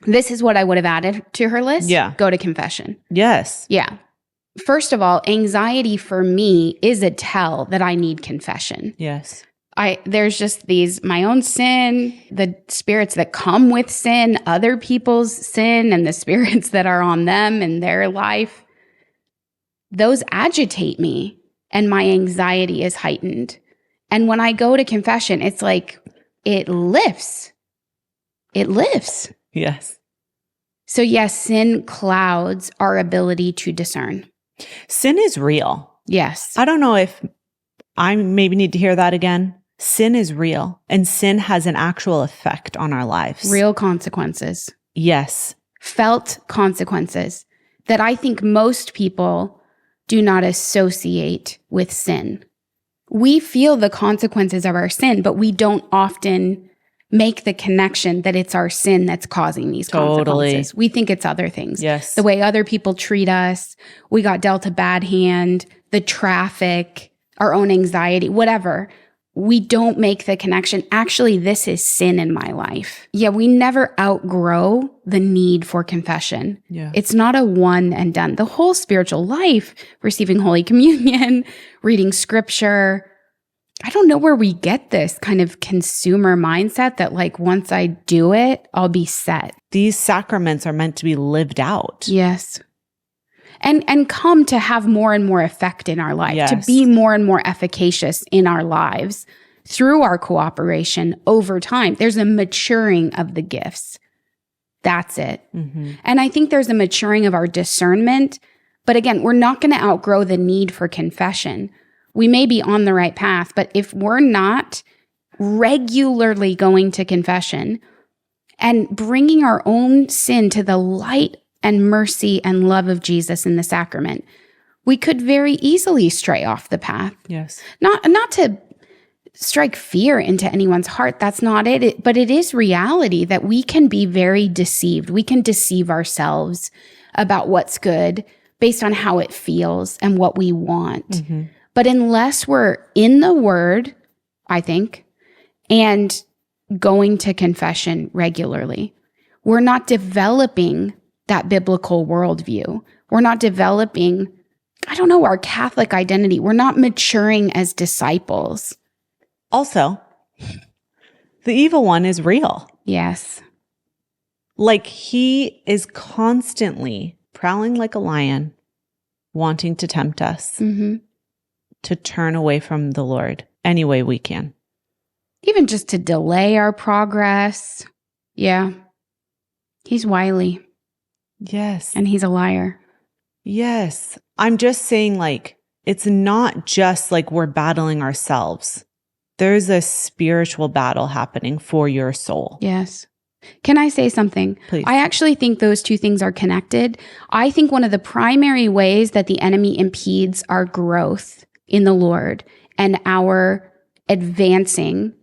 This is what I would have added to her list. Yeah. Go to confession. Yes. Yeah. First of all, anxiety for me is a tell that I need confession. Yes. There's just my own sin, the spirits that come with sin, other people's sin, and the spirits that are on them in their life. Those agitate me, and my anxiety is heightened. And when I go to confession, it's like it lifts. It lifts. Yes. So yes, sin clouds our ability to discern. Sin is real. Yes. I don't know if I maybe need to hear that again. Sin is real, and sin has an actual effect on our lives. Real consequences. Yes. Felt consequences that I think most people do not associate with sin. We feel the consequences of our sin, but we don't often make the connection that it's our sin that's causing these consequences. We think it's other things. Yes. The way other people treat us, we got dealt a bad hand, the traffic, our own anxiety, whatever. We don't make the connection. Actually, this is sin in my life. Yeah, we never outgrow the need for confession. Yeah. It's not a one and done. The whole spiritual life, receiving Holy Communion, reading scripture. I don't know where we get this kind of consumer mindset that like once I do it, I'll be set. These sacraments are meant to be lived out. Yes. And come to have more and more effect in our life, Yes. to be more and more efficacious in our lives through our cooperation over time. There's a maturing of the gifts. That's it. Mm-hmm. And I think there's a maturing of our discernment. But again, we're not going to outgrow the need for confession. We may be on the right path, but if we're not regularly going to confession and bringing our own sin to the light and mercy and love of Jesus in the sacrament, we could very easily stray off the path. Yes. Not to strike fear into anyone's heart. That's not it. But it is reality that we can be very deceived. We can deceive ourselves about what's good based on how it feels and what we want. Mm-hmm. But unless we're in the Word, I think, and going to confession regularly, we're not developing that biblical worldview. We're not developing, our Catholic identity. We're not maturing as disciples. Also, the evil one is real. Yes. Like he is constantly prowling like a lion, wanting to tempt us to turn away from the Lord any way we can. Even just to delay our progress. Yeah. He's wily. Yes. And he's a liar. Yes. I'm just saying, like, it's not just like we're battling ourselves. There's a spiritual battle happening for your soul. Yes. Can I say something? Please. I actually think those two things are connected. I think one of the primary ways that the enemy impedes our growth in the Lord and our advancing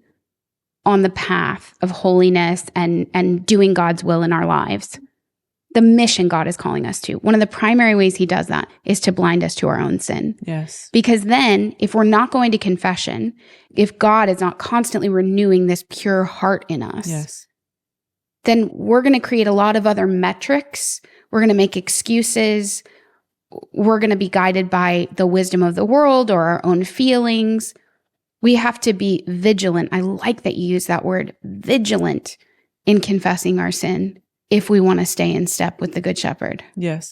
on the path of holiness and doing God's will in our lives, the mission God is calling us to. One of the primary ways he does that is to blind us to our own sin. Yes. Because then if we're not going to confession, if God is not constantly renewing this pure heart in us, Yes. then we're going to create a lot of other metrics. We're going to make excuses. We're going to be guided by the wisdom of the world or our own feelings. We have to be vigilant. I like that you use that word, vigilant, in confessing our sin if we want to stay in step with the Good Shepherd. Yes.